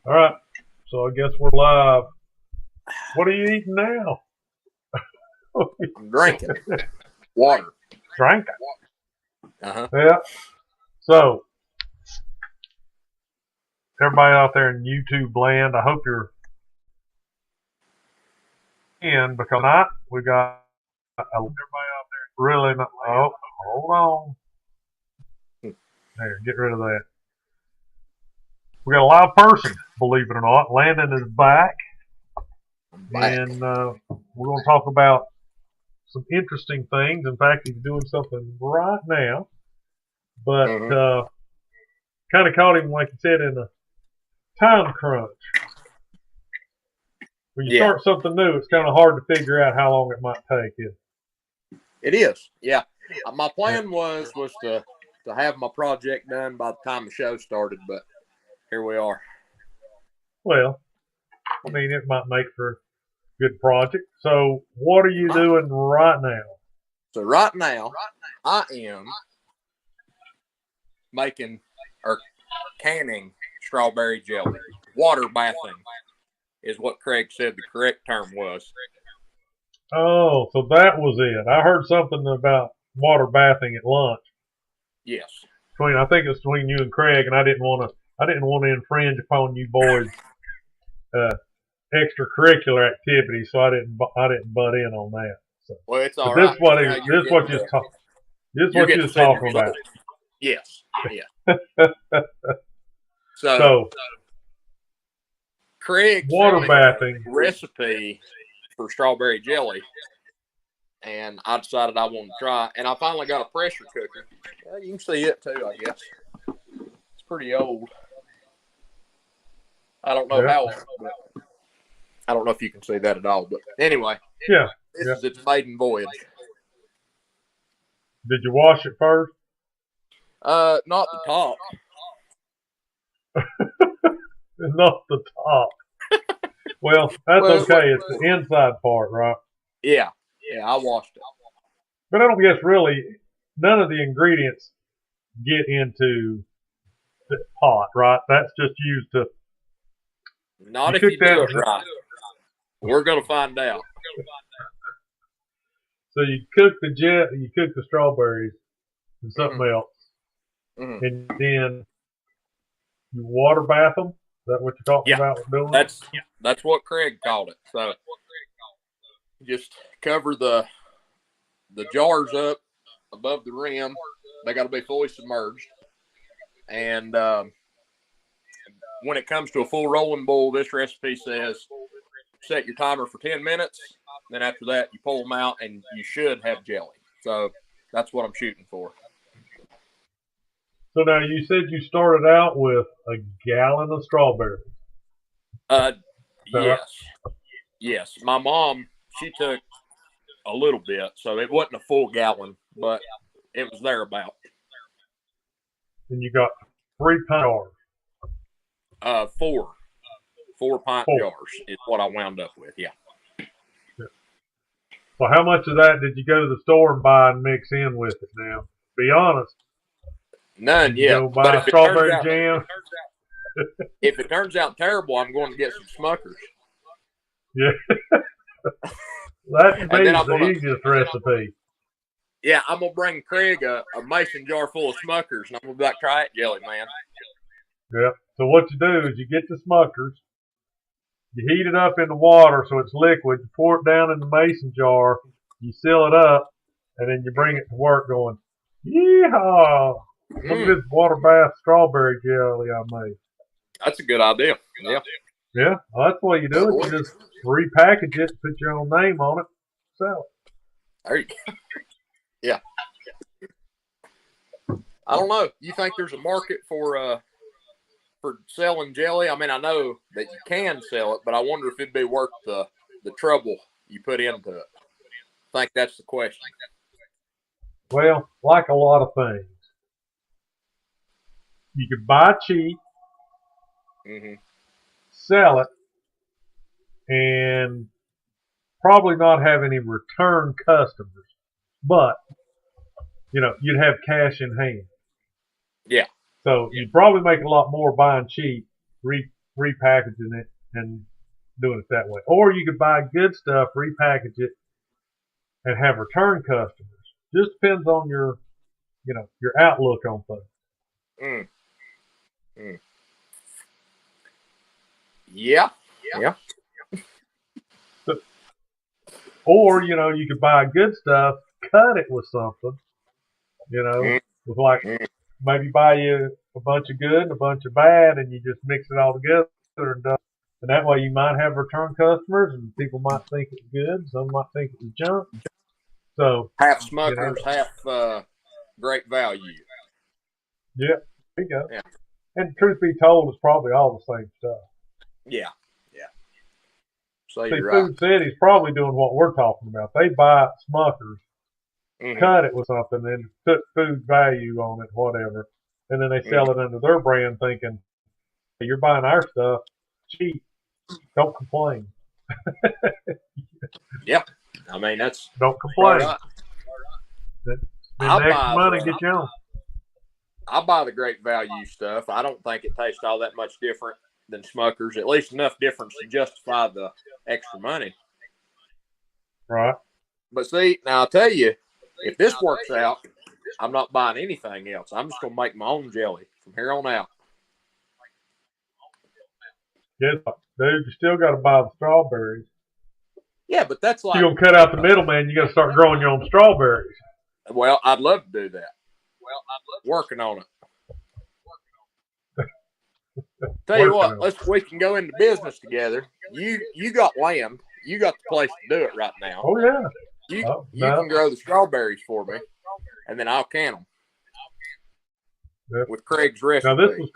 All right. So I guess we're live. What are you eating now? I'm drinking water. Drinking. Uh-huh. Yeah. So everybody out there in YouTube land, I hope you're in because tonight we got everybody out there really. Oh, hold on. There, get rid of that. We got a live person, believe it or not. Landon is back, I'm back. and we're going to talk about some interesting things. In fact, he's doing something right now, but kind of caught him, like you said, in a time crunch. When you start something new, it's kind of hard to figure out how long it might take. It is. Yeah. My plan was to have my project done by the time the show started, but here we are. Well, I mean, it might make for a good project. So, what are you doing right now? So right now, I am making or canning strawberry jelly. Water bathing is what Craig said the correct term was. Oh, so that was it. I heard something about water bathing at lunch. Yes. I think it was between you and Craig, and I didn't want to infringe upon you boys' extracurricular activities, so I didn't butt in on that. So, well, it's all right. This is what you was talking about. Yes. Yeah. So Craig water bathing recipe for strawberry jelly, and I decided I wanted to try. And I finally got a pressure cooker. Yeah, you can see it too, I guess. It's pretty old. I don't know how old, but I don't know if you can see that at all. But anyway, this is its maiden voyage. Did you wash it first? Not the top. Not the top. Well, that's okay. It's the inside part, right? Yeah, I washed it. But I don't guess really none of the ingredients get into the pot, right? That's just used to. Not if you do it right. We're gonna find out. So you cook the strawberries and something else, and then you water bath them. Is that what you're talking about doing? That's what Craig called it. So just cover the jars up above the rim. They got to be fully submerged. And when it comes to a full rolling boil, this recipe says set your timer for 10 minutes. Then after that, you pull them out, and you should have jelly. So that's what I'm shooting for. So now you said you started out with a gallon of strawberries. Yes. My mom, she took a little bit, so it wasn't a full gallon, but it was thereabout. And you got 3 pint jars. 4 pint jars is what I wound up with. Yeah. Well, how much of that did you go to the store and buy and mix in with it? Now, be honest. None yet. Go buy strawberry jam. If it turns out terrible, I'm going to get some Smuckers. Yeah. That's the easiest recipe. Yeah, I'm going to bring Craig a mason jar full of Smuckers, and I'm going to be like, try it, jelly, man. Yeah. So what you do is you get the Smuckers, you heat it up in the water so it's liquid, you pour it down in the mason jar, you seal it up, and then you bring it to work going, yeehaw! Look at this water bath strawberry jelly I made. That's a good idea. Yeah. Yeah, well, that's the way you do it. You just repackage it, put your own name on it, sell it. There you go. Yeah. I don't know. You think there's a market for selling jelly? I mean, I know that you can sell it, but I wonder if it'd be worth the trouble you put into it. I think that's the question. Well, like a lot of things, you could buy cheap, sell it, and probably not have any return customers. But, you'd have cash in hand. Yeah. So you'd probably make a lot more buying cheap, repackaging it and doing it that way. Or you could buy good stuff, repackage it, and have return customers. Just depends on your outlook on things. Mm. Mm. Yeah. Or, you could buy good stuff, cut it with something, with like maybe buy you a bunch of good and a bunch of bad, and you just mix it all together and that way you might have return customers, and people might think it's good, some might think it's junk. So half Smuckers, half Great Value. Yeah, there you go. Yeah. And truth be told, it's probably all the same stuff. Yeah. So See, you're right. Food City's probably doing what we're talking about. They buy Smuckers, cut it with something, and put food value on it, whatever, and then they sell it under their brand, thinking, hey, you're buying our stuff cheap. Don't complain. Yep. I mean, that's don't complain. Right. Spend extra money, get you on. I buy the Great Value stuff. I don't think it tastes all that much different than Smuckers, at least enough difference to justify the extra money. Right. But see, now I'll tell you, if this works out, I'm not buying anything else. I'm just going to make my own jelly from here on out. Yeah, dude, you still got to buy the strawberries. Yeah, but that's like... You're going to cut out the middleman. You got to start growing your own strawberries. Well, I'd love to do that. Working on it. Tell you what, we can go into business together. You got land. You got the place to do it right now. Oh, yeah. You can grow the strawberries for me, and then I'll can them. Yep. With Craig's recipe. Now, this was...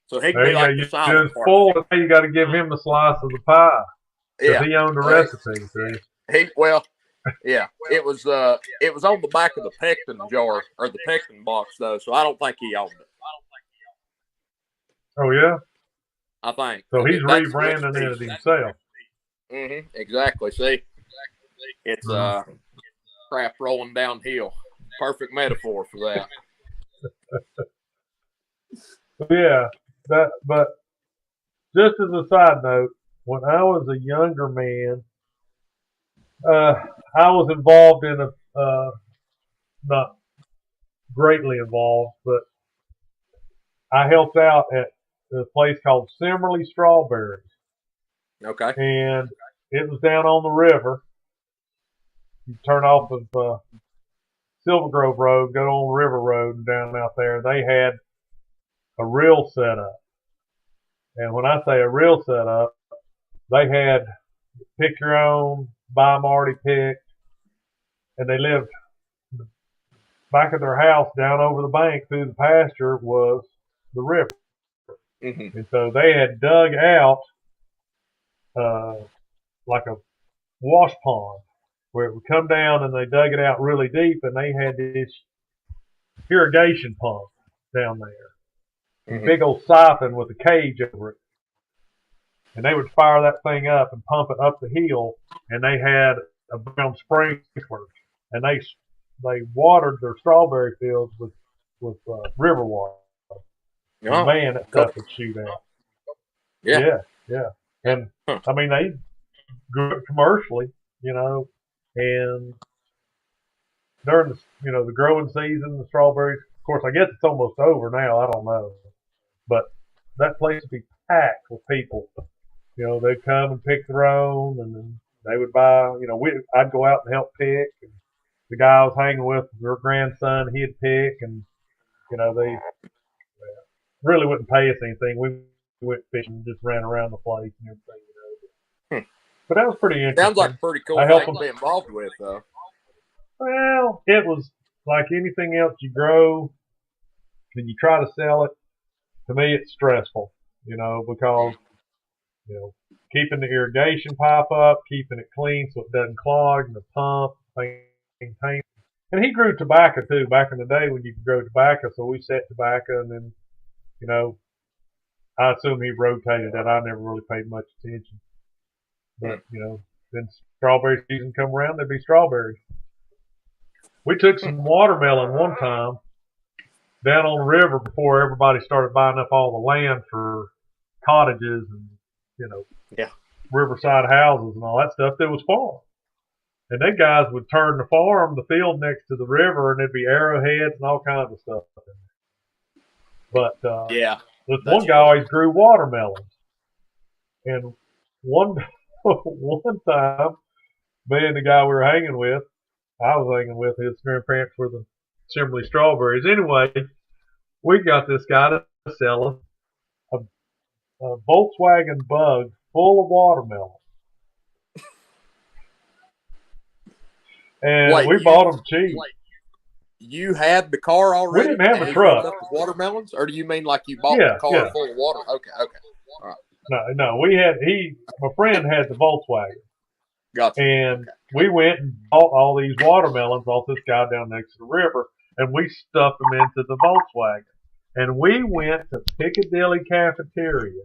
So he can be like the silent partner. Full, you got to give him a slice of the pie. Yeah. He owned the recipe, see? Yeah, it was on the back of the pectin jar or the pectin box though, so I don't think he owned it. Oh yeah, I think. So he's rebranding it himself. Exactly. See, it's crap rolling downhill. Perfect metaphor for that. Yeah, But just as a side note, when I was a younger man, I was involved in not greatly involved, but I helped out at a place called Simmerly Strawberries. Okay. And it was down on the river. You turn off of Silver Grove Road, go on River Road, and down out there, they had a reel setup. And when I say a reel setup, they had pick your own, buy them already picked, and they lived back of their house down over the bank through the pasture was the river. And so they had dug out like a wash pond where it would come down, and they dug it out really deep, and they had this irrigation pump down there. Big old siphon with a cage over it. And they would fire that thing up and pump it up the hill, and they had a brown sprinkler, and they watered their strawberry fields with river water. Oh, man, that stuff would shoot out. Yeah. And I mean, they grew it commercially, and during the growing season, the strawberries. Of course, I guess it's almost over now. I don't know, but that place would be packed with people. They'd come and pick their own, and then they would buy. I'd go out and help pick. And the guy I was hanging with, their grandson, he'd pick, and they really wouldn't pay us anything. We went fishing, just ran around the place and everything. But that was pretty interesting. Sounds like a pretty cool thing to be involved with, though. Well, it was like anything else you grow and you try to sell it. To me, it's stressful, because keeping the irrigation pipe up, keeping it clean so it doesn't clog, and the pump, maintain. And he grew tobacco too back in the day when you could grow tobacco. So we set tobacco, and then, I assume he rotated that. I never really paid much attention. But, then strawberry season come around, there'd be strawberries. We took some watermelon one time, down on the river before everybody started buying up all the land for cottages and, Yeah. riverside houses and all that stuff. There was farm. And they guys would turn the farm, the field next to the river, and there'd be arrowheads and all kinds of stuff. But Yeah. this one guy always grew watermelons. And one time, me and the guy we were hanging with, I was hanging with, his grandparents were the Simmerly strawberries. Anyway, we got this guy to sell us a Volkswagen Bug full of watermelon. And we bought them cheap. You had the car already? We didn't have a truck. Up with watermelons? Or do you mean like you bought the car full of water? Okay. All right. No, my friend had the Volkswagen. Gotcha. And we went and bought all these watermelons off this guy down next to the river, and we stuffed them into the Volkswagen. And we went to Piccadilly Cafeteria.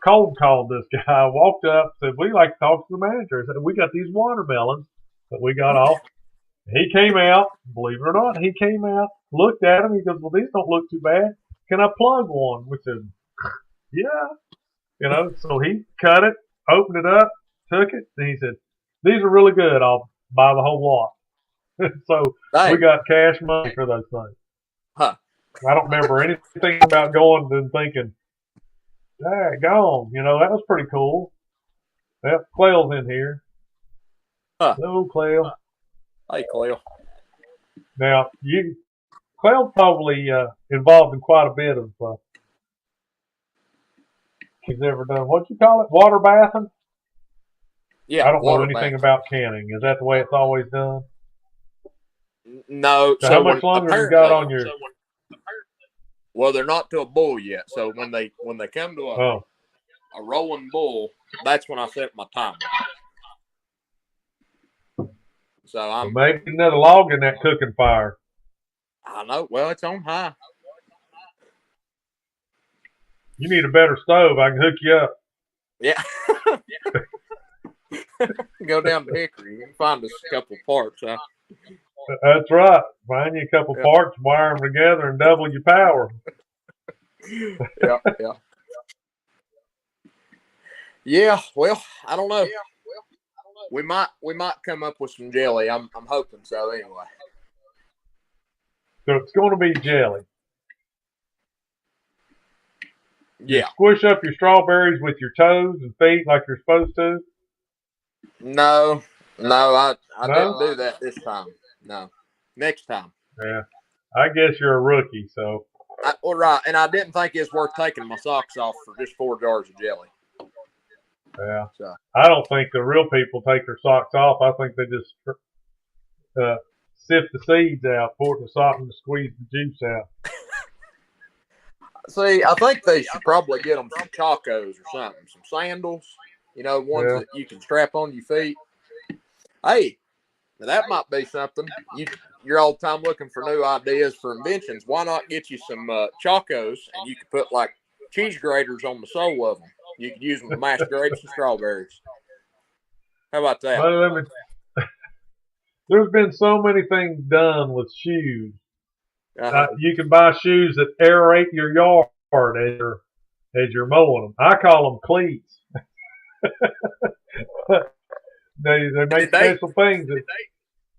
Cold called this guy, walked up, said, "We'd like to talk to the manager." I said, "We got these watermelons that we got off." He came out, believe it or not, he came out, looked at them, he goes, "Well, these don't look too bad. Can I plug one?" We said, "Yeah." So he cut it, opened it up, took it, and he said, "These are really good. I'll buy the whole lot." So we got cash money for those things. Huh. I don't remember anything about going and thinking, "Gone." That was pretty cool. Yep, Quayle's in here. Huh. Hello, Quayle. Hey, Quayle. Now, Quayle's probably involved in quite a bit of he's ever done. What you call it? Water bathing? Yeah. I don't know anything about canning. Is that the way it's always done? No. So how much longer you got on your? Well, they're not to a bull yet. So when they come to a rolling bull, that's when I set my timer. So maybe another log in that cooking fire. I know. Well, it's on high. You need a better stove. I can hook you up. Yeah. Go down to Hickory. You can find us a couple of parts, huh? That's right. Find you a couple parts, wire them together, and double your power. Yeah. Yeah. Well, I don't know. We might come up with some jelly. I'm hoping so. Anyway. So it's going to be jelly. Yeah. You squish up your strawberries with your toes and feet like you're supposed to. No, I didn't do that this time. No, next time. Yeah, I guess you're a rookie, so. Well, right, and I didn't think it's worth taking my socks off for just 4 jars of jelly. Yeah, so. I don't think the real people take their socks off. I think they just sift the seeds out, pour it in the sock, and squeeze the juice out. See, I think they should probably get them some chacos or something, some sandals. Ones that you can strap on your feet. Hey, that might be something. You're all the time looking for new ideas for inventions. Why not get you some chacos, and you could put like cheese graters on the sole of them. You could use them to mash grapes and strawberries. How about that? Well, there's been so many things done with shoes. You can buy shoes that aerate your yard as you're mowing them. I call them cleats. they make special things that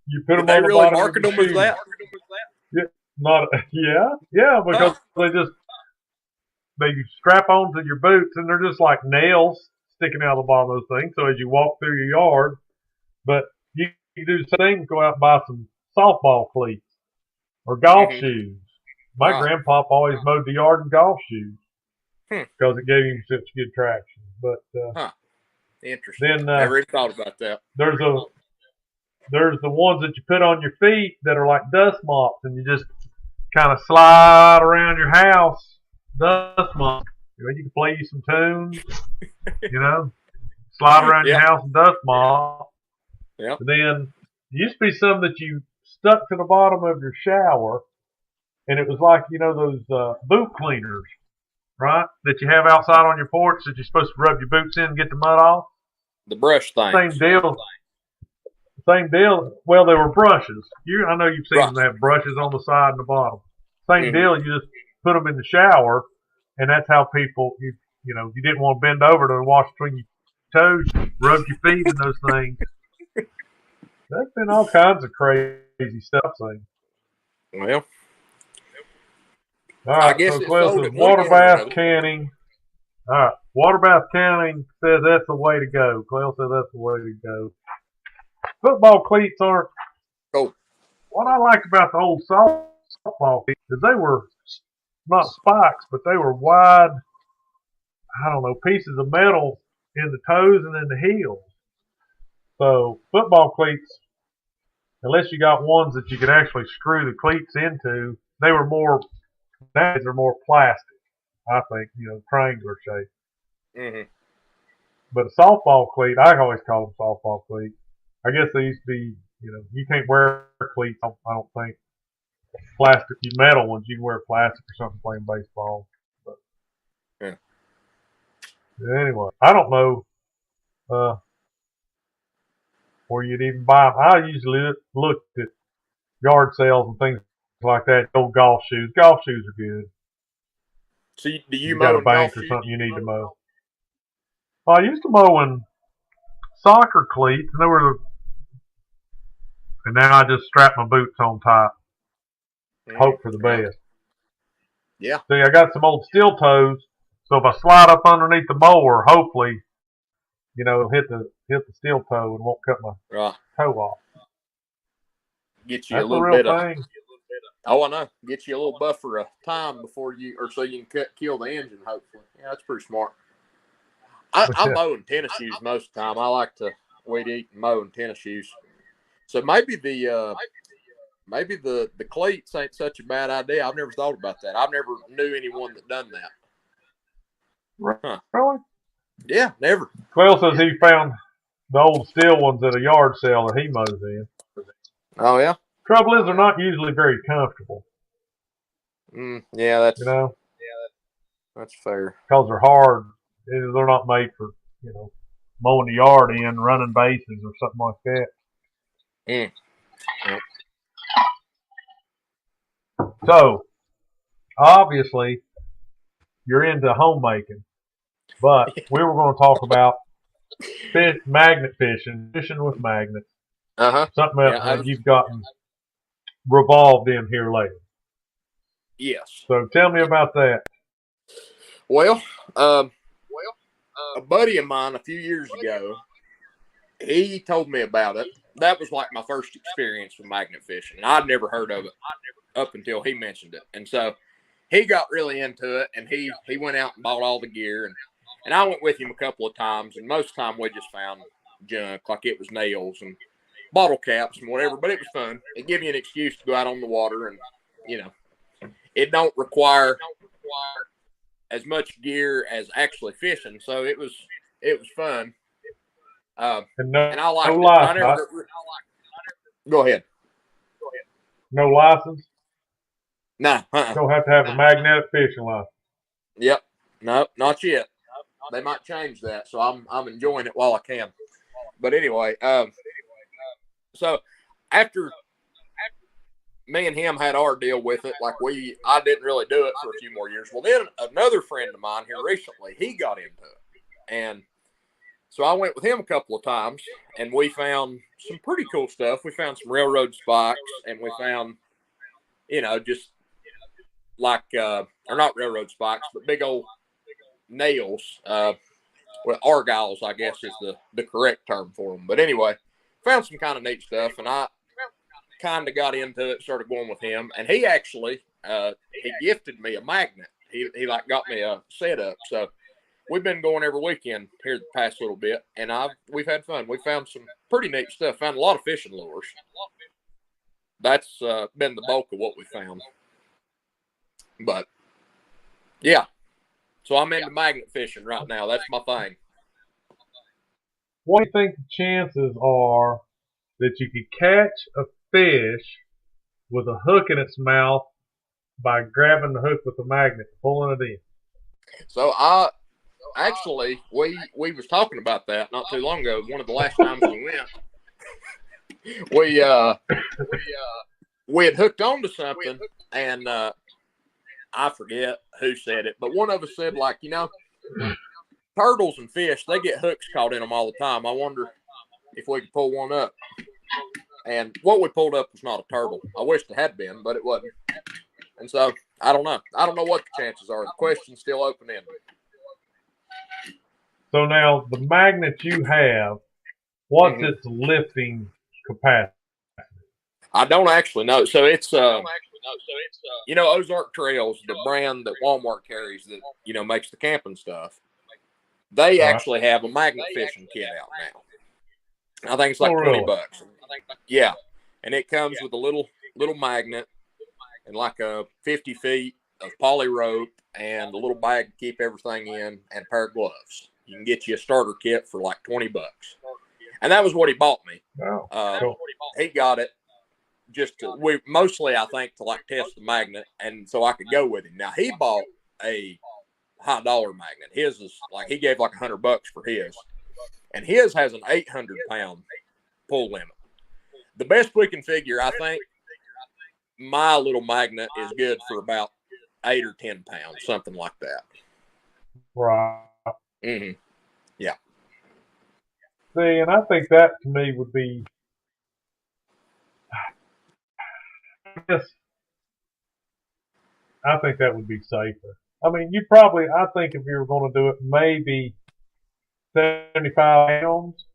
you put them on the really bottom market of the them as that? Yeah, because they strap onto your boots and they're just like nails sticking out of the bottom of those things. So as you walk through your yard, but you can do the same. Go out and buy some softball cleats or golf shoes. My grandpa always mowed the yard in golf shoes because it gave him such good traction. But interesting. Then never even thought about that. There's the ones that you put on your feet that are like dust mops, and you just kind of slide around your house. Dust mop. You can play you some tunes. Slide around your house and dust mop. Yeah. Then there used to be some that you stuck to the bottom of your shower, and it was like those boot cleaners, right? That you have outside on your porch that you're supposed to rub your boots in and get the mud off. The brush thing. Same deal. Same deal. Well, there were brushes. I know you've seen Right. them have brushes on the side and the bottom. Same Mhm. deal. You just put them in the shower, and that's how people. You didn't want to bend over to wash between your toes, rub your feet in those things. There's been all kinds of crazy stuff. Seen. Well, All I right. guess So it Clay sold says at one water point or bath another. canning. All right. Water bath canning says that's the way to go. Clay says that's the way to go. Football cleats aren't. Oh, What I liked about the old softball cleats is they were not spikes, but they were wide, I don't know, pieces of metal in the toes and in the heels. So football cleats, unless you got ones that you could actually screw the cleats into, nowadays they're more plastic, I think, triangular shape. mm-hmm. But a softball cleat, I always call them softball cleats. I guess they used to be, you can't wear cleats, I don't think. Plastic, metal ones, you can wear plastic or something playing baseball. But Yeah. anyway, I don't know where you'd even buy them. I usually looked at yard sales and things like that. Old golf shoes. Golf shoes are good. So, do you You got mow a in golf bank or shoes? something you need to mow. Well, I used to mow in soccer cleats, and now I just strap my boots on tight. Hope for the best. Yeah. See, I got some old steel toes, so if I slide up underneath the mower, hopefully, it'll hit the steel toe and won't cut my Right. toe off. Get you That's a a little real bit of. thing. Oh, I know. Get you a little buffer of time so you can kill the engine. Hopefully, yeah, that's pretty smart. I'm mowing tennis shoes most of the time. I like to weed eat and mow in tennis shoes. So maybe the cleats ain't such a bad idea. I've never thought about that. I've never knew anyone that done that. Huh. Really? Yeah, never. Quail says he found the old steel ones at a yard sale that he mows in. Oh yeah. Trouble is, they're not usually very comfortable. Yeah, that's that's fair. Because they're hard. They're not made for mowing the yard in, running bases, or something like that. Yep. So, obviously, you're into homemaking, but we were going to talk about magnet fishing with magnets. Something else you've gotten revolved in here lately. Yes. So tell me about that. Well, a buddy of mine a few years ago, he told me about it. That was like my first experience with magnet fishing. I'd never heard of it up until he mentioned it. And so he got really into it, and he went out and bought all the gear. And I went with him a couple of times, and most of the time we just found junk, like it was nails and bottle caps and whatever, but it was fun. It gave you an excuse to go out on the water, and, it don't require as much gear as actually fishing, so it was fun. And I liked it. License. Go ahead. No license? No. Don't have to have a magnetic fishing license. Yep. No, not yet. They might change that, so I'm enjoying it while I can. But anyway, so after me and him had our deal with it, I didn't really do it for a few more years. Well, then another friend of mine here recently, he got into it, and so I went with him a couple of times, and we found some pretty cool stuff. We found some railroad spikes, and we found, just like, or not railroad spikes, but big old nails. Well, argyles, I guess, is the correct term for them. But anyway, found some kind of neat stuff, and I kind of got into it, started going with him, and he actually he gifted me a magnet. He got me a setup, so we've been going every weekend here the past little bit, and we've had fun. We found some pretty neat stuff. Found a lot of fishing lures. That's been the bulk of what we found. But yeah, so I'm into magnet fishing right now. That's my thing. What do you think the chances are that you could catch a fish with a hook in its mouth by grabbing the hook with the magnet, pulling it in? So we was talking about that not too long ago. One of the last times we went, we we had hooked onto something, and I forget who said it, but one of us said, like, turtles and fish, they get hooks caught in them all the time. I wonder if we could pull one up. And what we pulled up was not a turtle. I wished it had been, but it wasn't. And so, I don't know. I don't know what the chances are. The question's still open-ended. So now, the magnet you have, what's its lifting capacity? I don't actually know. So it's Ozark Trails, the brand that Walmart carries that makes the camping stuff. They actually have a magnet fishing kit out now. I think it's like $20. Yeah, and it comes with a little magnet and like a 50 feet of poly rope and a little bag to keep everything in and a pair of gloves. You can get you a starter kit for like $20, and that was what he bought me. Cool. He got it. Mostly I think to like test the magnet and so I could go with him. Now he bought a high dollar magnet. His is like, he gave like $100 for his, and his has an 800-pound pull limit. The best we can figure, I think my little magnet is good for about 8 or 10 pounds, something like that. Right. Mm-hmm. Yeah. See, and I think that to me would be, I think that would be safer. I mean, I think if you were going to do it, maybe 75 pounds,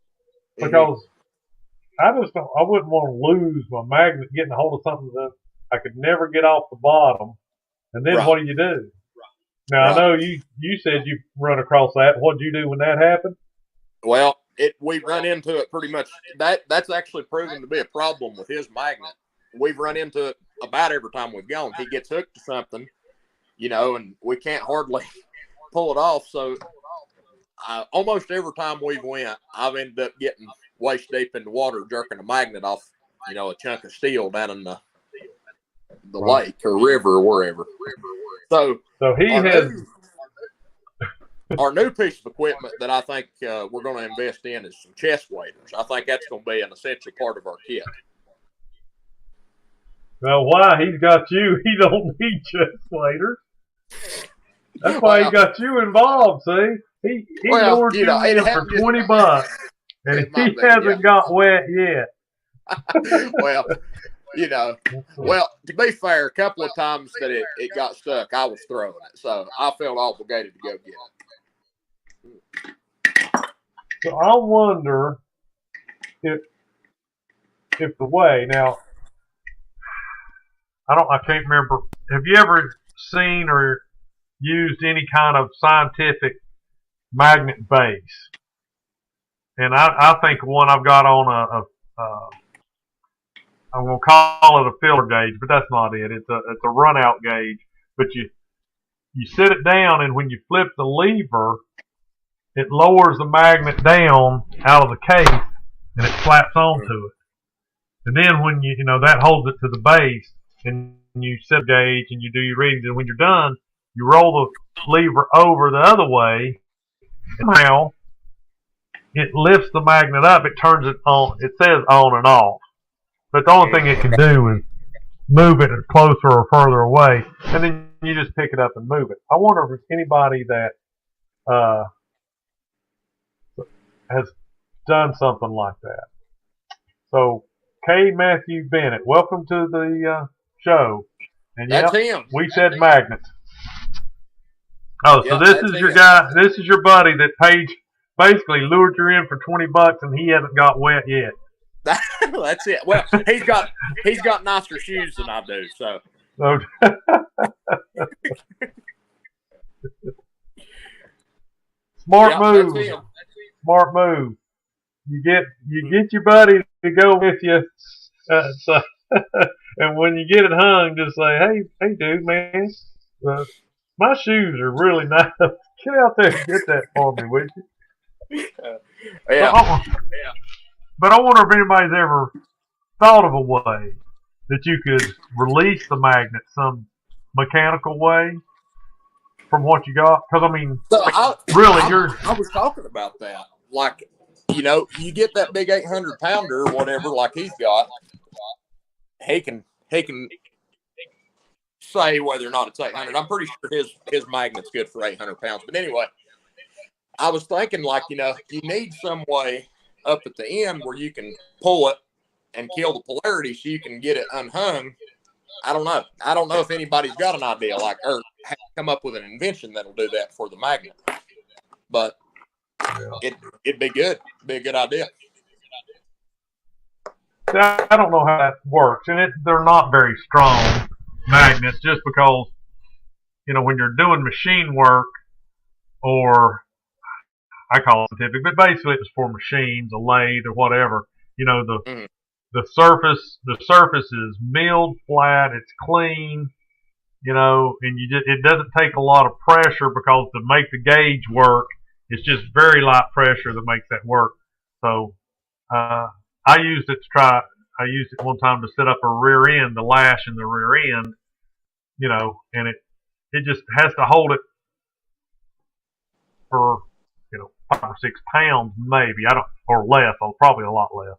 because I wouldn't want to lose my magnet getting a hold of something that I could never get off the bottom. And then what do you do? Now, I know you said you run across that. What did you do when that happened? Well, we run into it pretty much. That's actually proven to be a problem with his magnet. We've run into it about every time we've gone. He gets hooked to something, and we can't hardly pull it off. So almost every time we've went, I've ended up getting waist deep in the water, jerking a magnet off, a chunk of steel down in the lake or river or wherever. So he has our new piece of equipment that I think we're going to invest in is some chest waders. I think that's going to be an essential part of our kit. Well, why? He's got you. He don't need chest waders. That's why he got you involved, see? He lured you in for $20, and he hasn't got wet yet. Well, to be fair, a couple of times that it got stuck, I was throwing it. So I felt obligated to go get it. So I wonder if the way, now, I can't remember. Have you ever seen or used any kind of scientific magnet base? And I think one I've got on I'm going to call it a filler gauge, but that's not it. It's a run out gauge. But you sit it down, and when you flip the lever, it lowers the magnet down out of the case, and it slaps onto it. And then when that holds it to the base, and you set the gauge and you do your readings, and when you're done, you roll the lever over the other way, and now it lifts the magnet up. It turns it on. It says on and off. But the only thing it can do is move it closer or further away, and then you just pick it up and move it. I wonder if there's anybody that has done something like that. So, K. Matthew Bennett, welcome to the show. And that's him. We said magnets. Oh, so this is your guy. This is your buddy that basically lured you in for $20, and he hasn't got wet yet. That's it. Well, he's got nicer shoes than I do, so. Smart move. Smart move. You get your buddy to go with you, and when you get it hung, just say, "Hey, dude, man, my shoes are really nice. Get out there and get that for me, would you?" But I wonder if anybody's ever thought of a way that you could release the magnet some mechanical way from what you got. Because, I mean, I was talking about that. Like, you get that big 800-pounder or whatever, like he's got. He can say whether or not it's 800. I'm pretty sure his magnet's good for 800 pounds. But anyway, I was thinking, like, you need some way up at the end where you can pull it and kill the polarity so you can get it unhung. I don't know. I don't know if anybody's got an idea like, or come up with an invention that'll do that for the magnet. But it'd be good. It'd be a good idea. I don't know how that works, and they're not very strong magnets, just because when you're doing machine work, or I call it scientific, but basically it's for machines, a lathe or whatever. The surface is milled flat, it's clean, and it doesn't take a lot of pressure, because to make the gauge work, it's just very light pressure that makes that work. So I used it one time to set up a rear end, the lash in the rear end, and it just has to hold it for 5 or 6 pounds, maybe. Or less, probably a lot less.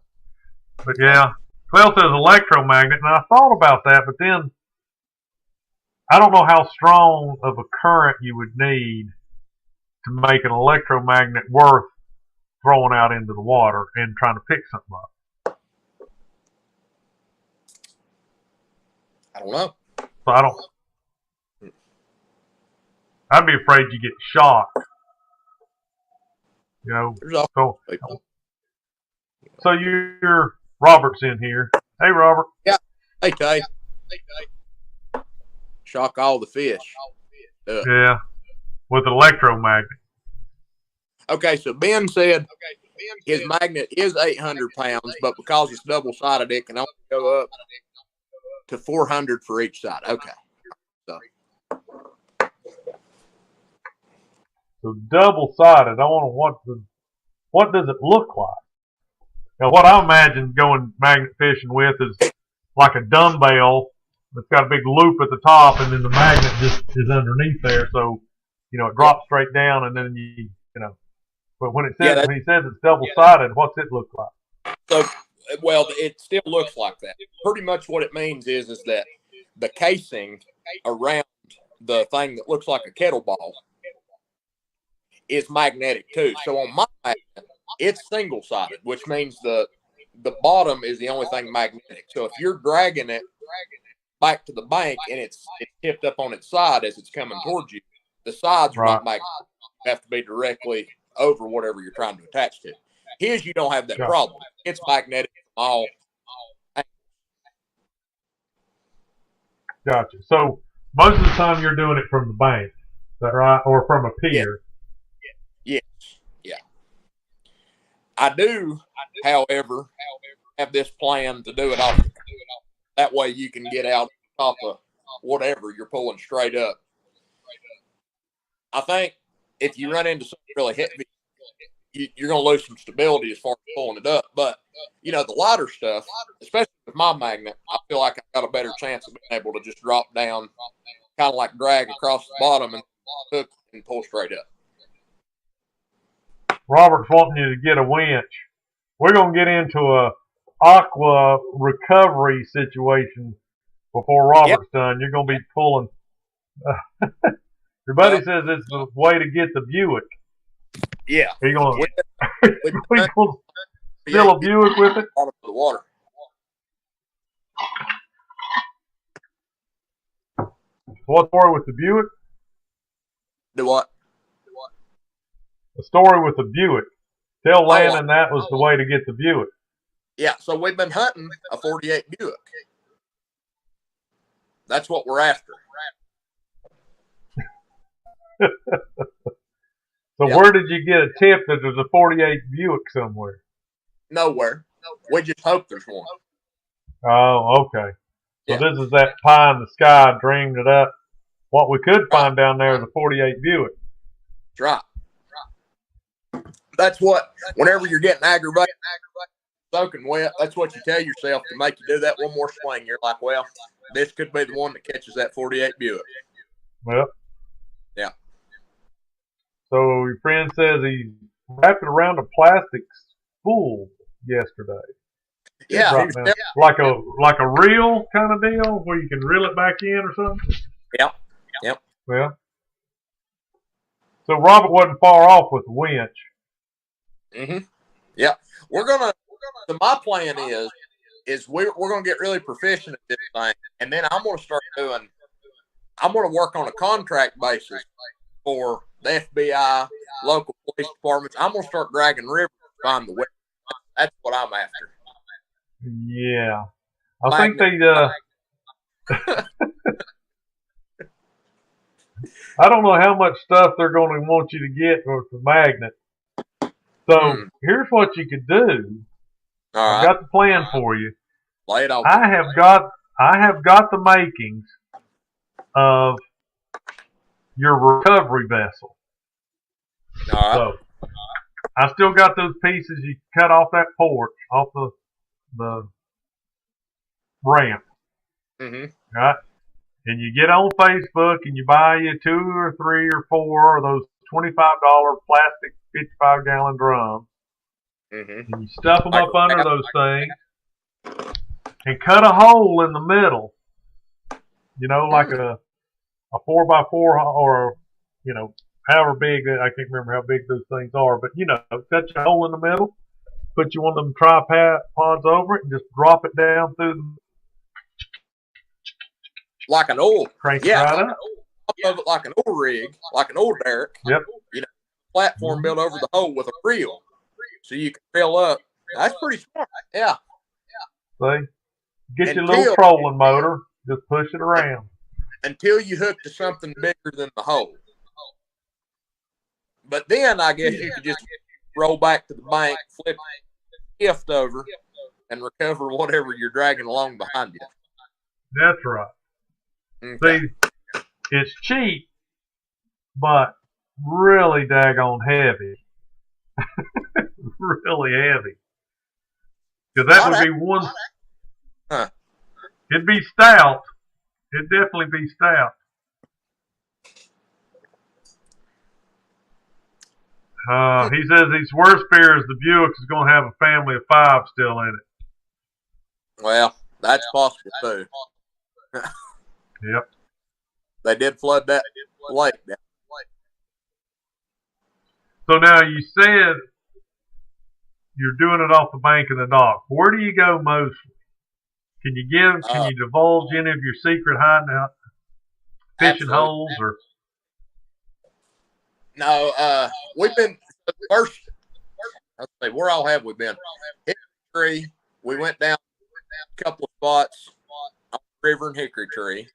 But yeah, 12 says electromagnet, and I thought about that, but then I don't know how strong of a current you would need to make an electromagnet worth throwing out into the water and trying to pick something up. I don't know. So I'd be afraid you get shot. So you're Robert's in here. Hey, Robert. Yeah. Hey, Tay. Shock all the fish. Yeah. With electromagnet. Okay, so Ben said his magnet is 800 pounds, but because it's double-sided, it can only go up to 400 for each side. Okay. So double-sided. I want to what does it look like? Now, what I imagine going magnet fishing with is like a dumbbell that's got a big loop at the top, and then the magnet just is underneath there. So, it drops straight down, and then But when he says it's double-sided, what's it look like? So, well, it still looks like that. Pretty much what it means is that the casing around the thing that looks like a kettlebell is magnetic too. So on my magnet, it's single-sided, which means the bottom is the only thing magnetic. So if you're dragging it back to the bank and it's tipped up on its side as it's coming towards you, the sides are not magnetic. You have to be directly over whatever you're trying to attach to. His, you don't have that problem. It's magnetic from all angles. Gotcha. So most of the time you're doing it from the bank, is that right? Or from a pier? Yes. Yeah. I do, however, have this plan to do it off. That way you can get out on top of whatever you're pulling straight up. I think if you run into something really heavy, you're going to lose some stability as far as pulling it up. But, the lighter stuff, especially with my magnet, I feel like I've got a better chance of being able to just drop down, kind of like drag across the bottom and hook and pull straight up. Robert's wanting you to get a winch. We're going to get into a aqua recovery situation before Robert's done. You're going to be pulling. Your buddy says it's the way to get the Buick. Yeah. Are you going to steal a Buick with it? Out of the water. What story with the Buick? Do what? The story with the Buick. Tell Landon that was the way to get the Buick. Yeah, so we've been hunting a 48 Buick. That's what we're after. So where did you get a tip that there's a 48 Buick somewhere? Nowhere. We just hope there's one. Oh, okay. So this is that pie in the sky, dreamed it up. What we could find down there is a 48 Buick. That's right. That's what, whenever you're getting aggravated, soaking wet, that's what you tell yourself to make you do that one more swing. You're like, well, this could be the one that catches that 48 Buick. Well. Yeah. So your friend says he wrapped it around a plastic full yesterday. Yeah, Right now. Like a reel kind of deal where you can reel it back in or something. Yep. Yep. Well, so Robert wasn't far off with the winch. Mm-hmm. Yeah, we're gonna. So my plan is we're gonna get really proficient at this thing, and then I'm gonna start doing. I'm gonna work on a contract basis for the FBI, local police departments. I'm gonna start dragging rivers to find the weapons. That's what I'm after. Yeah, I think they. I don't know how much stuff they're going to want you to get with the magnet. So here's what you could do. I've got the plan for you. Lay it out. I have got the makings of your recovery vessel. All right. So I still got those pieces you cut off that porch, off the ramp. Mm-hmm. Right? And you get on Facebook and you buy you 2 or 3 or 4 of those $25 plastic 55-gallon drums. Mm-hmm. And you stuff them up under those things and cut a hole in the middle. You know, like a 4x4 or, you know, however big, I can't remember how big those things are, but, you know, cut your hole in the middle, put you one of them tripods over it and just drop it down through the like an oil, crank it right up. Of it like an oil rig, like an oil derrick. Yep. You know, platform built over the hole with a reel, so you can fill up. That's pretty smart. Yeah. See, get your little trolling motor, just push it around until you hook to something bigger than the hole. But then I guess you could just roll back to the bank, flip the gift over, and recover whatever you're dragging along behind you. That's right. Okay. See, it's cheap, but really daggone heavy. Really heavy. Because that would be one. Huh. It'd be stout. It'd definitely be stout. He says his worst fear is the Buick is going to have a family of 5 still in it. Well, that's possible too. Yep. They did flood that lake. So now you said you're doing it off the bank of the dock. Where do you go mostly? Can you divulge any of your secret hiding out fishing holes or? No, we've been first. Let's see, where all have we been? Hickory Tree. We went down a couple of spots on the river and Hickory Tree,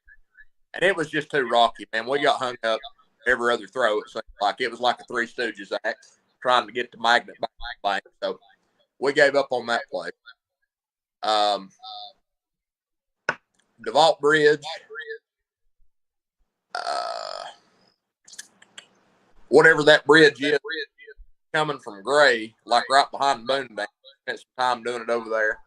and it was just too rocky, man. We got hung up every other throw. It seemed like it was like a Three Stooges act trying to get the magnet back. So we gave up on that place. DeVault Bridge. Whatever that bridge is, coming from Gray, like right behind Boone Dam. Spent some time doing it over there.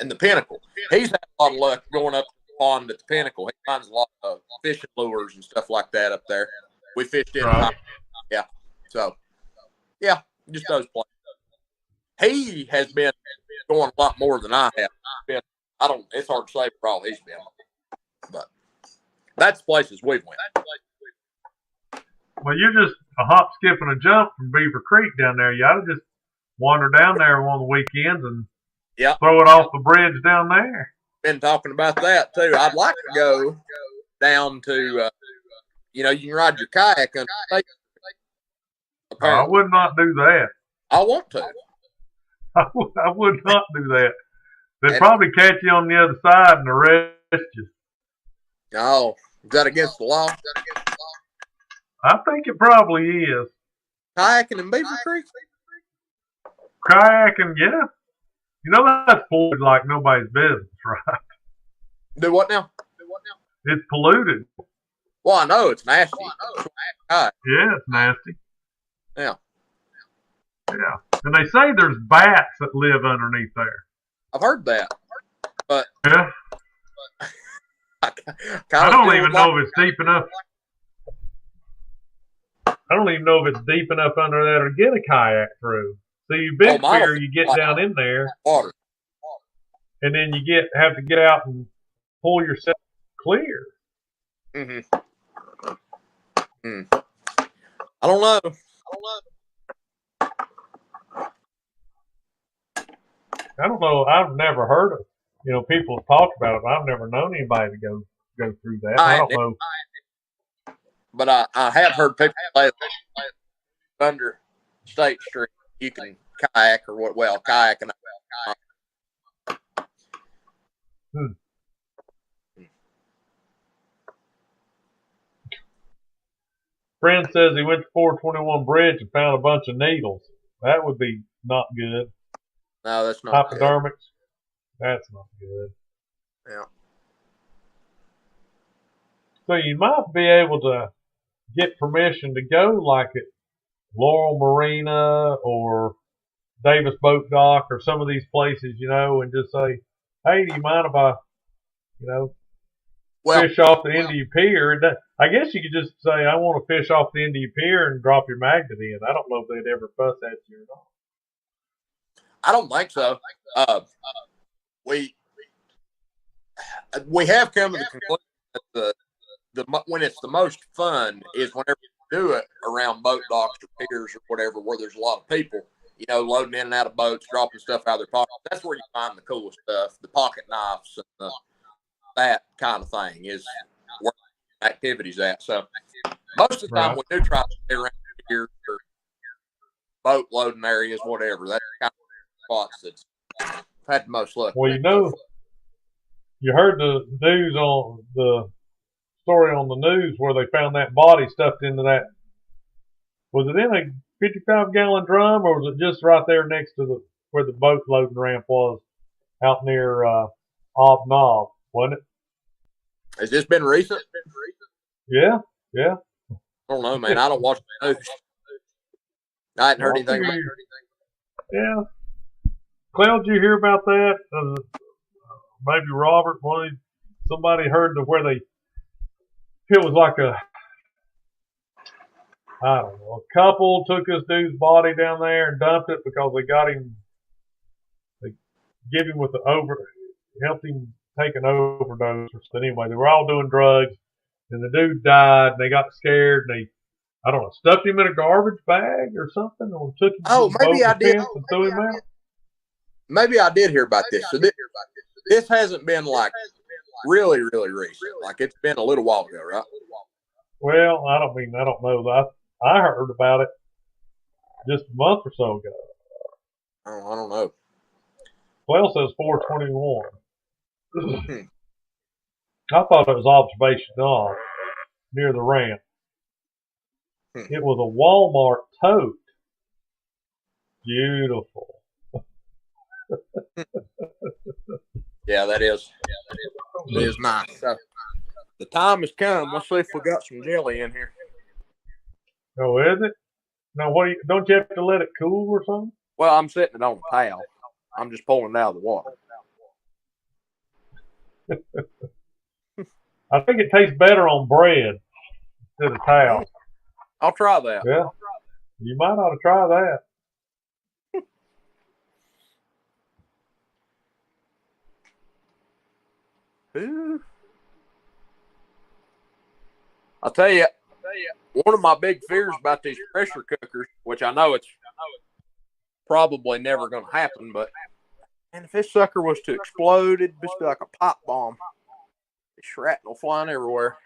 And the Pinnacle. He's had a lot of luck going up the pond at the Pinnacle. He finds a lot of fishing lures and stuff like that up there. We fished in. Right. Yeah. So, yeah, just those places. He has been going a lot more than I have. It's hard to say for all he's been. But that's places we've went. Well, you're just a hop, skip, and a jump from Beaver Creek down there. You ought to just wander down there one of the weekends and throw it off the bridge down there. Been talking about that too. I'd like to go down to, you can ride your kayak under the lake. I would not do that. I want to. I would not do that. They'd probably catch you on the other side and arrest you. Oh, is that against the law? I think it probably is. Kayaking in Beaver Creek? Kayaking, yeah. You know that's polluted like nobody's business, right? Do what now? It's polluted. Well, I know it's nasty. Yeah, it's nasty. Yeah. Yeah. And they say there's bats that live underneath there. I've heard that. But yeah. I don't even know if it's deep enough. I don't even know if it's deep enough under there to get a kayak through. So you big mine will fear, you get like down in there, water. and then you have to get out and pull yourself clear. Mm-hmm. I don't know. I don't know. I've never heard of. People have talked about it, but I've never known anybody to go through that. I don't know. But I have heard people say under State Street you can kayak or what? Well, kayak and Friend says he went to 421 Bridge and found a bunch of needles. That would be not good. No, that's not hypodermics. Good. That's not good. Yeah. So you might be able to get permission to go like at Laurel Marina or Davis Boat Dock or some of these places, and just say, hey, do you mind if I, fish off the end of your pier? I guess you could just say, I want to fish off the end of your pier and drop your magnet in. I don't know if they'd ever fuss at you or not. I don't think so. We have come to the conclusion that when it's the most fun is whenever you do it around boat docks or piers or whatever, where there's a lot of people, loading in and out of boats, dropping stuff out of their pockets. That's where you find the coolest stuff, the pocket knives and that kind of thing is where activities at. So most of the time we do try to stay around piers or boat loading areas, whatever. That's kind of spots that's had the most luck. Well, you heard the news on the story on the news where they found that body stuffed into that. Was it in a 55-gallon drum, or was it just right there next to where the boat loading ramp was, out near Ob Knob? Wasn't it? Has this been recent? Yeah. I don't know, man. I don't watch the news. I hadn't heard anything about it. Yeah. Cloud, did you hear about that? Maybe Robert, somebody heard where it was like a couple took this dude's body down there and dumped it because they gave him helped him take an overdose or something. Anyway, they were all doing drugs and the dude died and they got scared and I don't know, stuffed him in a garbage bag or something or took him to the maybe boat I did. and threw him out. Maybe I did hear about this. So this hasn't been like really, really recent. Like it's been a little while ago, right? Well, I don't know. I heard about it just a month or so ago. Oh, I don't know. Well, it says 421. I thought it was observation dock near the ramp. It was a Walmart tote. Beautiful. Yeah, that is. It is nice. So, the time has come. Let's see if we got some jelly in here. Oh, is it? Now, don't you have to let it cool or something? Well, I'm setting it on a towel. I'm just pulling it out of the water. I think it tastes better on bread instead of towel. I'll try that. Yeah. You might ought to try that. I'll tell you, one of my big fears about these pressure cookers, which I know it's probably never going to happen, but if this sucker was to explode, it'd just be like a pipe bomb. Shrapnel flying everywhere.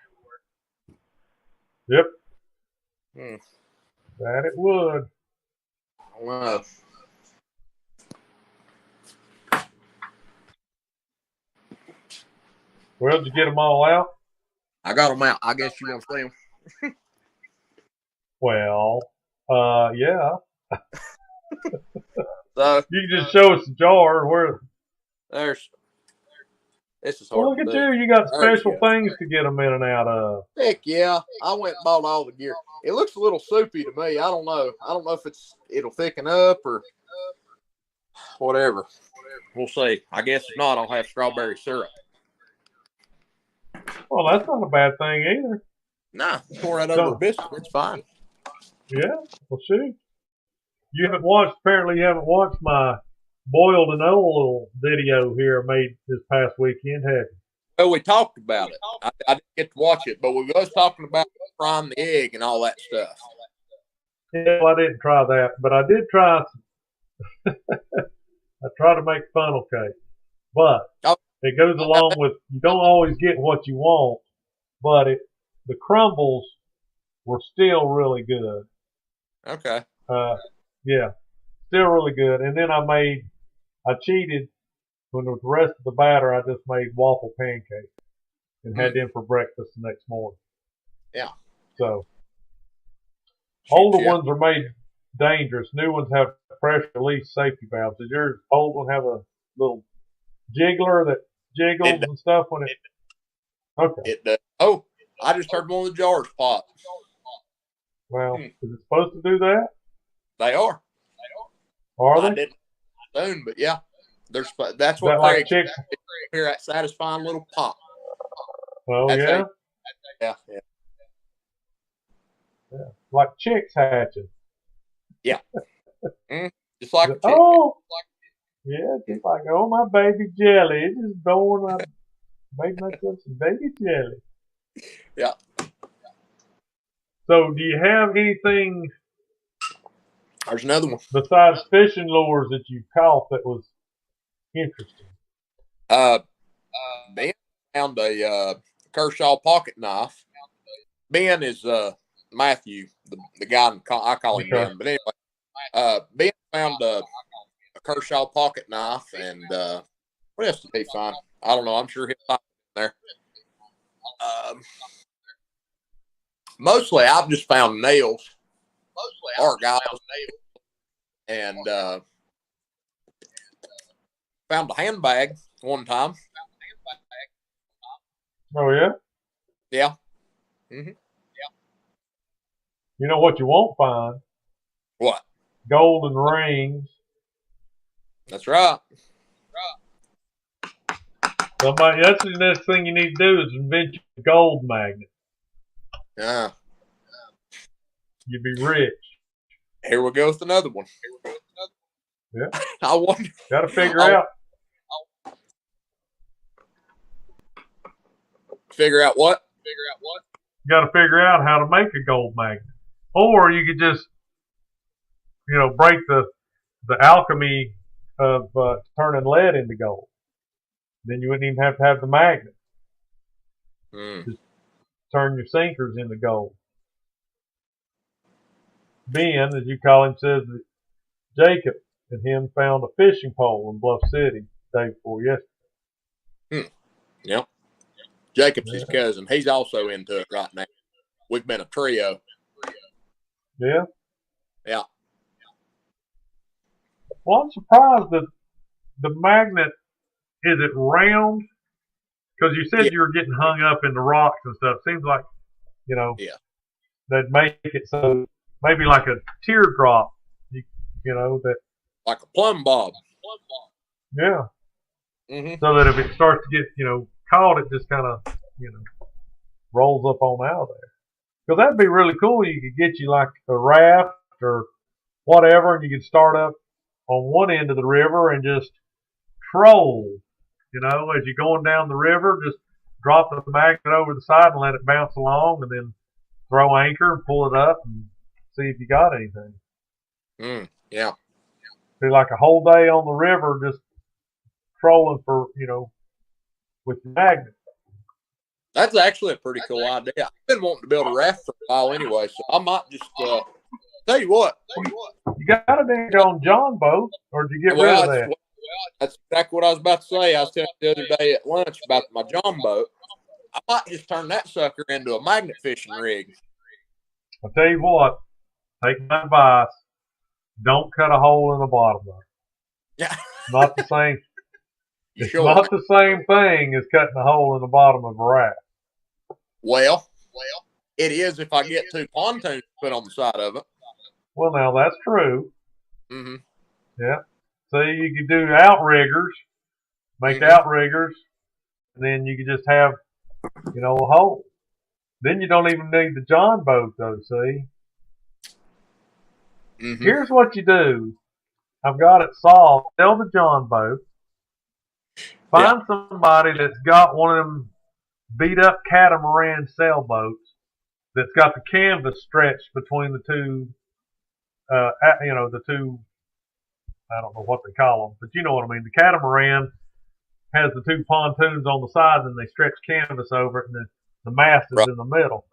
Yep. That it would. Wow. Well, did you get them all out? I got them out. I guess you want to see them. Well, yeah. So you can just show us the jar where. This is hard. Well, look at you. You got special things to get them in and out of. Heck yeah. I went and bought all the gear. It looks a little soupy to me. I don't know. I don't know if it'll thicken up or whatever. We'll see. I guess if not, I'll have strawberry syrup. Well, that's not a bad thing either. Nah, pour that over a biscuit. It's fine. Yeah, well, shoot. Apparently you haven't watched my boiled and oil video here I made this past weekend, have you? Well, we talked about it. I didn't get to watch it, but we was talking about frying the egg and all that stuff. Yeah, well, I didn't try that, but I did try. I try to make funnel cake, but Oh, it goes along with you don't always get what you want, but the crumbles were still really good. okay. Yeah, still really good. And then I cheated when with the rest of the batter. I just made waffle pancakes and had them for breakfast the next morning. Yeah. So Shoot, older yeah. ones are made dangerous. New ones have pressure release safety valves. Does your old one have a little jiggler that jiggles and stuff when it? Okay. It does. Oh, I just heard one of the jars pop. Well, is it supposed to do that? They are. Are I they? didn't soon, but yeah. That's Is what that like Craig chicks? hear, that satisfying little pop. Oh That's yeah. Yeah. Yeah. Like chicks hatching. Yeah. Just like a chicken. Oh. Yeah, just like, oh, my baby jelly. It's just born. I made myself some baby jelly. Yeah. So, do you have anything There's another one. besides fishing lures that you caught that was interesting? Ben found a Kershaw pocket knife. Ben is Matthew, the guy I call him Okay. Ben. But anyway, Ben found a Kershaw pocket knife, and what else did he find? I don't know. I'm sure he'll find it there. Mostly, I've just found nails, argyles, and found a handbag one time. Oh, yeah? Yeah. Mm-hmm. You know what you won't find? What? Golden rings. That's right. That's the next thing you need to do is invent a gold magnet. Yeah. You'd be rich. Here we go with another one. Yeah. I wonder. Got to figure out. Figure out what? You got to figure out how to make a gold magnet. Or you could just, break the alchemy of turning lead into gold. Then you wouldn't even have to have the magnet. Just turn your sinkers into gold. Ben, as you call him, says that Jacob and him found a fishing pole in Bluff City the day before yesterday. Yep. Jacob's his cousin. He's also into it right now. We've been a trio. Yeah? Yeah. Well, I'm surprised that the magnet, is it round? Because you said you were getting hung up in the rocks and stuff. Seems like, they'd make it so maybe like a teardrop, that. Like a plumb bob. Yeah. Mm-hmm. So that if it starts to get, caught, it just kind of, rolls up on out of there. Because that'd be really cool. You could get you like a raft or whatever, and you could start up on one end of the river and just troll. As you're going down the river, just drop the magnet over the side and let it bounce along, and then throw anchor and pull it up and see if you got anything. Yeah. Be like a whole day on the river just trolling for, with the magnet. That's actually a pretty cool idea. I've been wanting to build a raft for a while anyway, so I might just tell you what. You got a dang on John boat, or did you get rid of that? That's exactly what I was about to say. I was telling you the other day at lunch about my John boat. I might just turn that sucker into a magnet fishing rig. I'll tell you what, take my advice. Don't cut a hole in the bottom of it. Yeah. Not the same. It's sure? Not the same thing as cutting a hole in the bottom of a raft. Well, it is if I get two pontoons put on the side of it. Well, now that's true. Mm-hmm. Yeah. So you could do outriggers, make outriggers, and then you could just have, a hole. Then you don't even need the John boat, though, see? Mm-hmm. Here's what you do. I've got it solved. Sell the John boat. Find somebody that's got one of them beat up catamaran sailboats that's got the canvas stretched between the two, the two, I don't know what they call them, but you know what I mean. The catamaran has the two pontoons on the side, and they stretch canvas over it, and the mast is in the middle.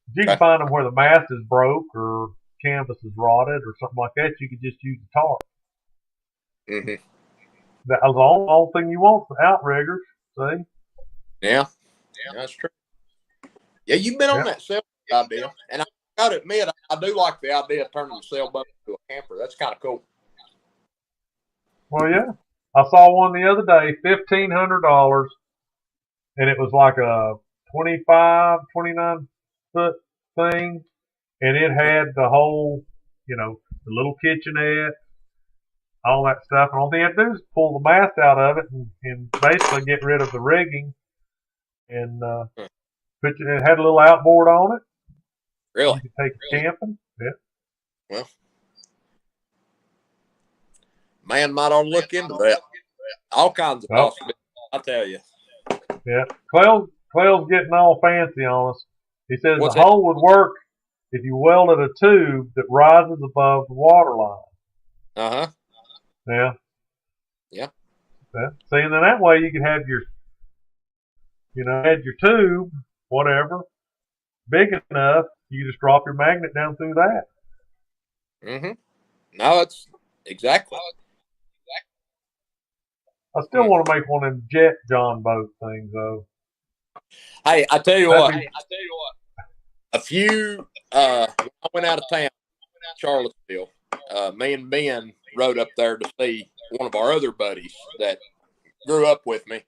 If you can find them where the mast is broke or canvas is rotted or something like that, you could just use a tarp. Mm-hmm. That's the only thing you want for outriggers. See? Yeah, that's true. Yeah, you've been on that sailboat idea, and I got to admit, I do like the idea of turning the sailboat into a camper. That's kind of cool. Well, yeah. I saw one the other day, $1,500, and it was like a 29 foot thing, and it had the whole, the little kitchenette, all that stuff. And all they had to do is pull the mast out of it and basically get rid of the rigging, and it had a little outboard on it. Really? You could take it camping. Yeah. Well, man might ought to look into that. All kinds of possibilities, I tell you. Yeah. Clell's getting all fancy on us. He says the hole would work if you welded a tube that rises above the water line. Uh-huh. Yeah. Yeah. See, and then that way you could have your tube, whatever, big enough, you just drop your magnet down through that. Mm-hmm. No, it's exactly. I still want to make one of them jet John boat things, though. Hey, I tell you what. A few, when I went out of town, Charlottesville, me and Ben rode up there to see one of our other buddies that grew up with me,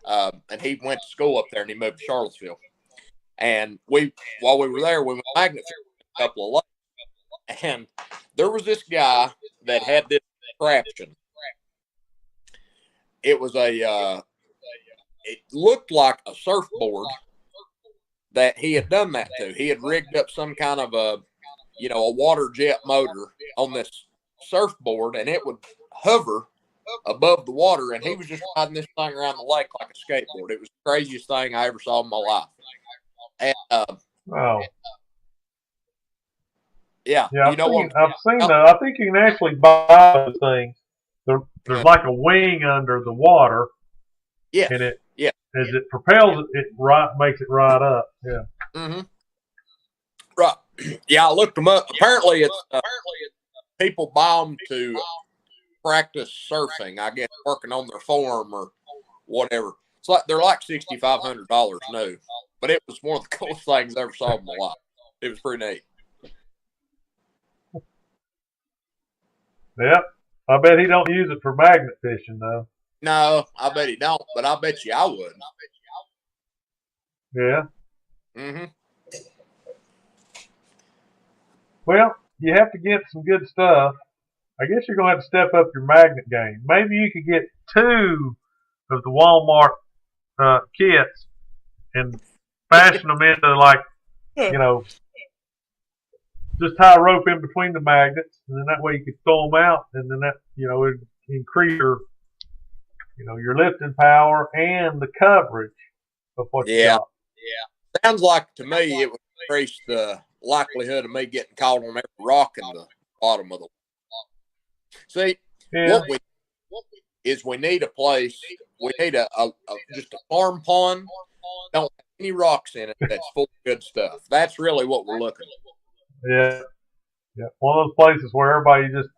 and he went to school up there, and he moved to Charlottesville. And while we were there, we went magnet fishing a couple of lakes, and there was this guy that had this contraption. It was it looked like a surfboard that he had done that to. He had rigged up some kind of a water jet motor on this surfboard, and it would hover above the water, and he was just riding this thing around the lake like a skateboard. It was the craziest thing I ever saw in my life. And, yeah, I've seen that. I think you can actually buy those things. There's like a wing under the water. Yeah. And as it propels it, makes it ride up. Yeah. Mm-hmm. Right. Yeah, I looked them up. Apparently, it's people buy them to practice surfing. I guess working on their form or whatever. It's like they're like $6,500 new, but it was one of the coolest things I ever saw in my life. It was pretty neat. Yep. I bet he don't use it for magnet fishing though. No, I bet he don't, but I bet you I would. Yeah. Mm-hmm. Well, you have to get some good stuff. I guess you're going to have to step up your magnet game. Maybe you could get 2 of the Walmart kits and fashion them into just tie a rope in between the magnets, and then that way you could throw them out, and then that, it'd increase your lifting power and the coverage of what you got. Yeah. Sounds like to me it would increase the likelihood of me getting caught on every rock in the bottom of the water. See, what we need a place. We need just a farm pond. Don't have any rocks in it. That's full of good stuff. That's really what we're looking for. Yeah. One of those places where everybody just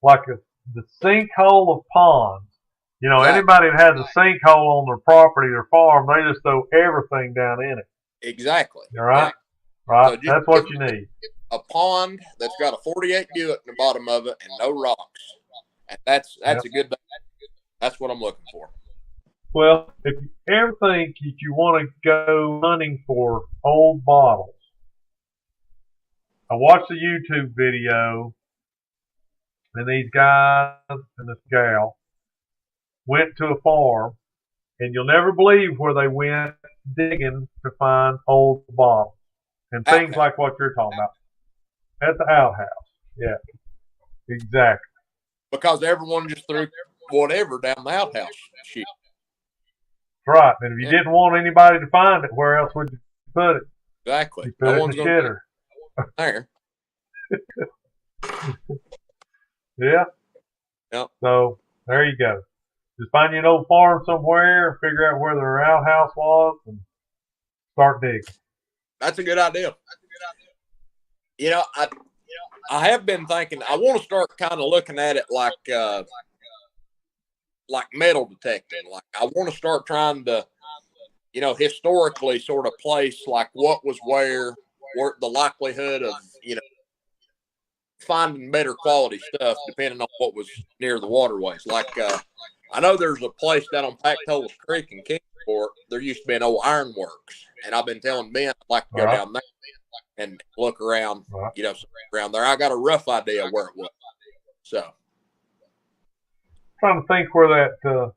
like the sinkhole of ponds. Anybody that has a sinkhole on their property or farm, they just throw everything down in it. Exactly. All right. Yeah. Right. So that's what you need. A pond that's got a 48 Buick in the bottom of it and no rocks. And that's a good. That's what I'm looking for. Well, if you ever think that you want to go hunting for old bottles, I watched a YouTube video, and these guys and this gal went to a farm, and you'll never believe where they went digging to find old bottles and things like what you're talking about at the outhouse. Yeah. Exactly. Because everyone just threw whatever down the outhouse chute. That's right. And if you didn't want anybody to find it, where else would you put it? Exactly. You put it in the shitter. There. Yeah. Yep. So there you go. Just find you an old farm somewhere and figure out where their outhouse was and start digging. That's a good idea. You know, I have been thinking I want to start kind of looking at it like metal detecting. Like I want to start trying to, historically sort of place like what was where the likelihood of, finding better quality stuff depending on what was near the waterways. Like I know there's a place down on Pactolus Creek in Kingsport. There used to be an old ironworks, and I've been telling Ben I'd like to go down there and look around, around there. I got a rough idea where it was. So, trying to think where that.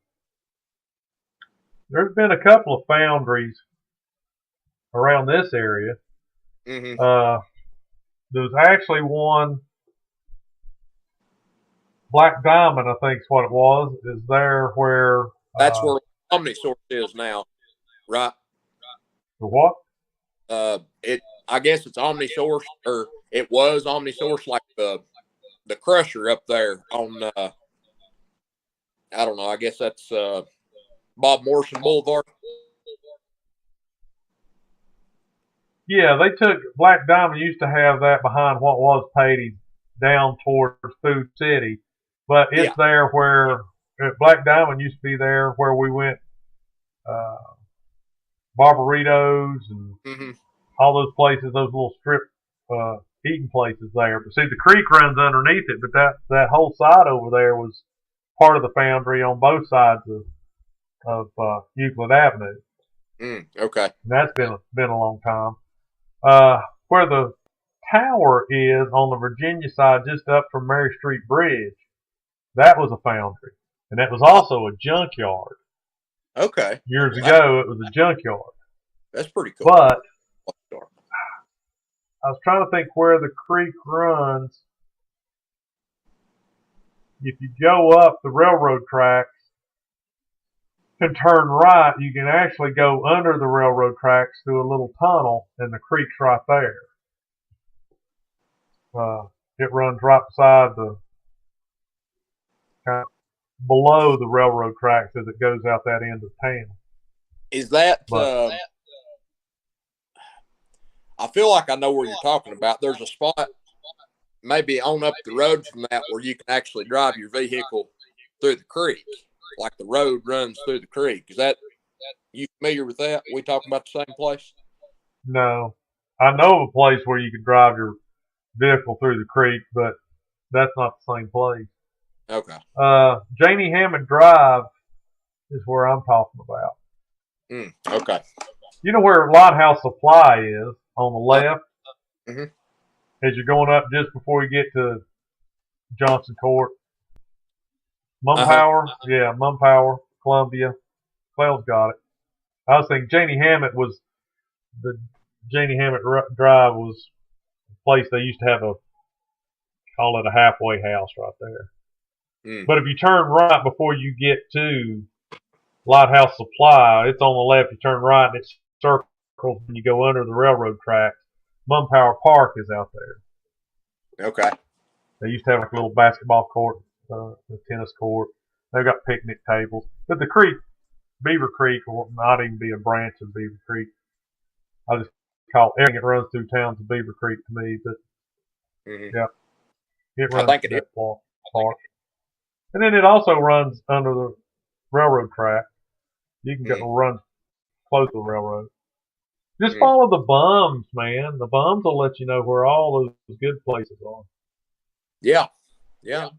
There's been a couple of foundries around this area. mm-hmm. There's actually one. Black Diamond, I think is what it was, is there where... That's where OmniSource is now, right? The what? I guess it's OmniSource, or it was OmniSource, like the crusher up there on, I don't know, I guess that's Bob Morrison Boulevard. Yeah, they took... Black Diamond used to have that behind what was Patey's down towards Food City. But it's there where Black Diamond used to be there where we went Barbaritos and all those places, those little strip eating places there. But see, the creek runs underneath it, but that whole side over there was part of the foundry on both sides of Euclid Avenue. Okay. And that's been a long time. Where the tower is on the Virginia side, just up from Mary Street Bridge, that was a foundry. And that was also a junkyard. Okay. Years ago, it was a junkyard. That's pretty cool. But I was trying to think where the creek runs. If you go up the railroad tracks and turn right, you can actually go under the railroad tracks through a little tunnel, and the creek's right there. It runs right beside kind of below the railroad tracks as it goes out that end of town. Is that... I feel like I know where you're talking about. There's a spot maybe on up the road from that where you can actually drive your vehicle through the creek. Like the road runs through the creek. Is that... You familiar with that? We talking about the same place? No. I know of a place where you can drive your vehicle through the creek, but that's not the same place. Okay. Janie Hammond Drive is where I'm talking about. Okay. You know where Lighthouse Supply is on the left? Mm-hmm. As you're going up just before you get to Johnson Court. Power? Yeah, Power, Columbia. Clell's got it. I was thinking Janie Hammond Drive was a place they used to have call it a halfway house right there. But if you turn right before you get to Lighthouse Supply, it's on the left. You turn right and it circles when you go under the railroad tracks. Power Park is out there. Okay. They used to have like a little basketball court, a tennis court. They've got picnic tables. But the creek, Beaver Creek, will not even be a branch of Beaver Creek. I just call everything that runs through town's a Beaver Creek to me. But yeah, it runs through that park. And then it also runs under the railroad track. You can go run close to the railroad. Just follow the bums, man. The bums will let you know where all those good places are. Yeah. Yeah.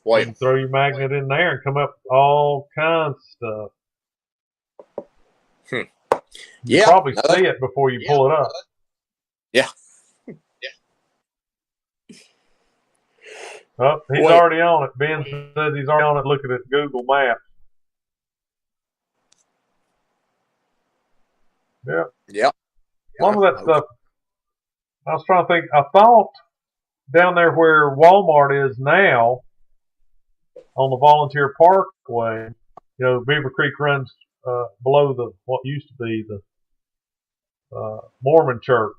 You can throw your magnet in there and come up with all kinds of stuff. You probably see it before you pull it up. Yeah. Oh, he's already on it. Ben says he's already on it looking at Google Maps. Yeah. Yeah. A lot of that stuff, I was trying to think. I thought down there where Walmart is now, on the Volunteer Parkway, Beaver Creek runs below what used to be the Mormon Church,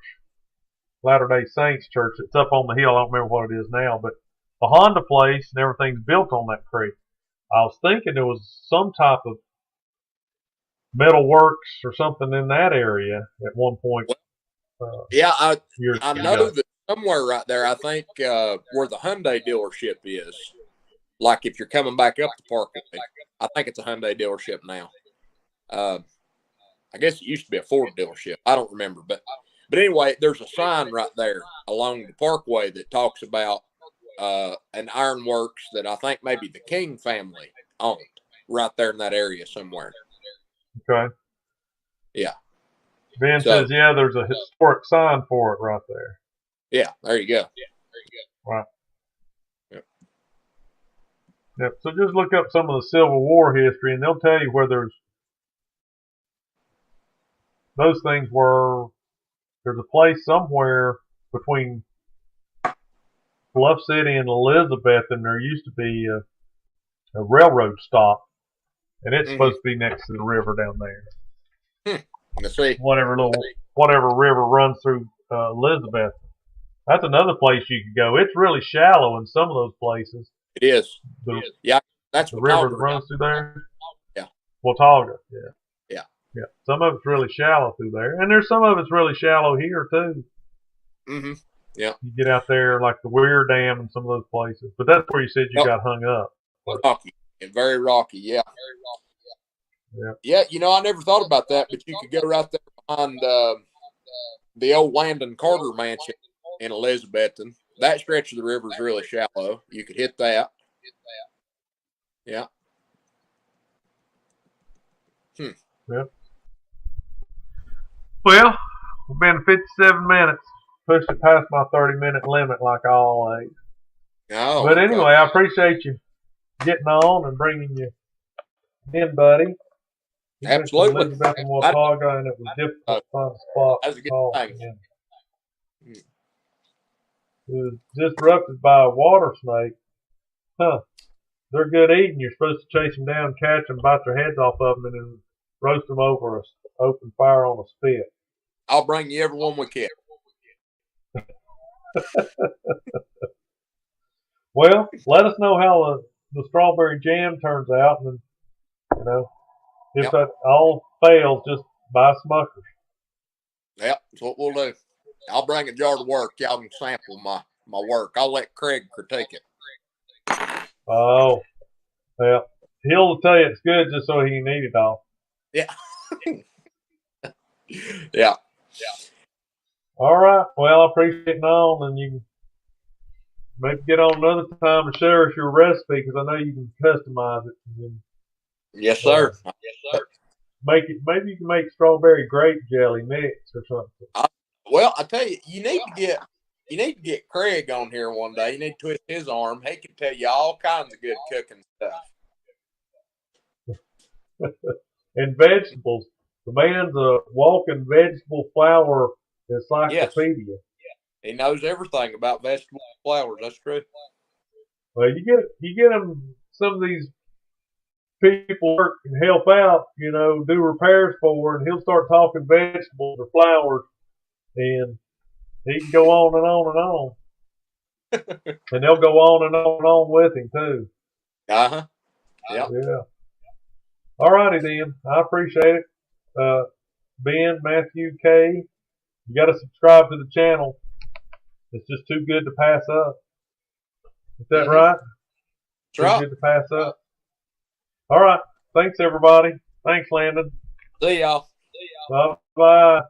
Latter-day Saints Church. It's up on the hill. I don't remember what it is now, but the Honda place and everything's built on that creek. I was thinking there was some type of metal works or something in that area at one point. Yeah, I know ago. that somewhere right there, I think where the Hyundai dealership is, like if you're coming back up the parkway, I think it's a Hyundai dealership now. I guess it used to be a Ford dealership. I don't remember. But anyway, there's a sign right there along the parkway that talks about an ironworks that I think maybe the King family owned right there in that area somewhere. Okay. Yeah. Ben says, yeah, there's a historic sign for it right there. Yeah, there you go. Right. Yep. Yep. So just look up some of the Civil War history, and they'll tell you where those things were. There's a place somewhere between Bluff City and Elizabeth, and there used to be a railroad stop, and it's supposed to be next to the river down there. Let's see. Whatever river runs through Elizabeth. That's another place you could go. It's really shallow in some of those places. It is. Yeah, that's the Watauga, river that runs through there. Yeah. Watauga. Yeah. Yeah. Yeah. Some of it's really shallow through there, and there's some of it's really shallow here too. Mm-hmm. Yeah. You get out there like the Weir Dam and some of those places, but that's where you said you got hung up. Rocky and very rocky. Yeah. Yeah. I never thought about that, but you could go right there behind the old Landon Carter mansion in Elizabethton. That stretch of the river is really shallow. You could hit that. Yeah. Yep. Well, we've been 57 minutes. Pushed it past my 30-minute limit like I always. Oh, but anyway, I appreciate you getting on and bringing you in, buddy. Absolutely. Elizabeth and Watauga, and it was difficult to find a spot. That's a good thing. It was disrupted by a water snake. They're good eating. You're supposed to chase them down, catch them, bite their heads off of them, and then roast them over an open fire on a spit. I'll bring you every one we catch. Well, let us know how the strawberry jam turns out, and if that all fails, just buy Smuckers. Yep, that's what we'll do. I'll bring a jar to work. Y'all can sample my work. I'll let Craig critique it. Oh, well, he'll tell you it's good just so he can eat it all. Yeah. Yeah. All right. Well, I appreciate it on, and you can maybe get on another time and share us your recipe, because I know you can customize it. And then, yes, sir. Maybe you can make strawberry grape jelly mix or something. Well, I tell you, you need to get Craig on here one day. You need to twist his arm. He can tell you all kinds of good cooking stuff. And vegetables. The man's a walking vegetable flour encyclopedia. Yes. He knows everything about vegetable flowers. That's true. Well, you get him, some of these people work and help out, do repairs for, and he'll start talking vegetables or flowers, and he can go on and on and on. And they'll go on and on with him too. Uh-huh. Yep. Yeah. All righty then. I appreciate it. Ben, Matthew, Kay, you got to subscribe to the channel. It's just too good to pass up. Is that right? That's right. Too good to pass up. All right. Thanks, everybody. Thanks, Landon. See y'all. Bye-bye.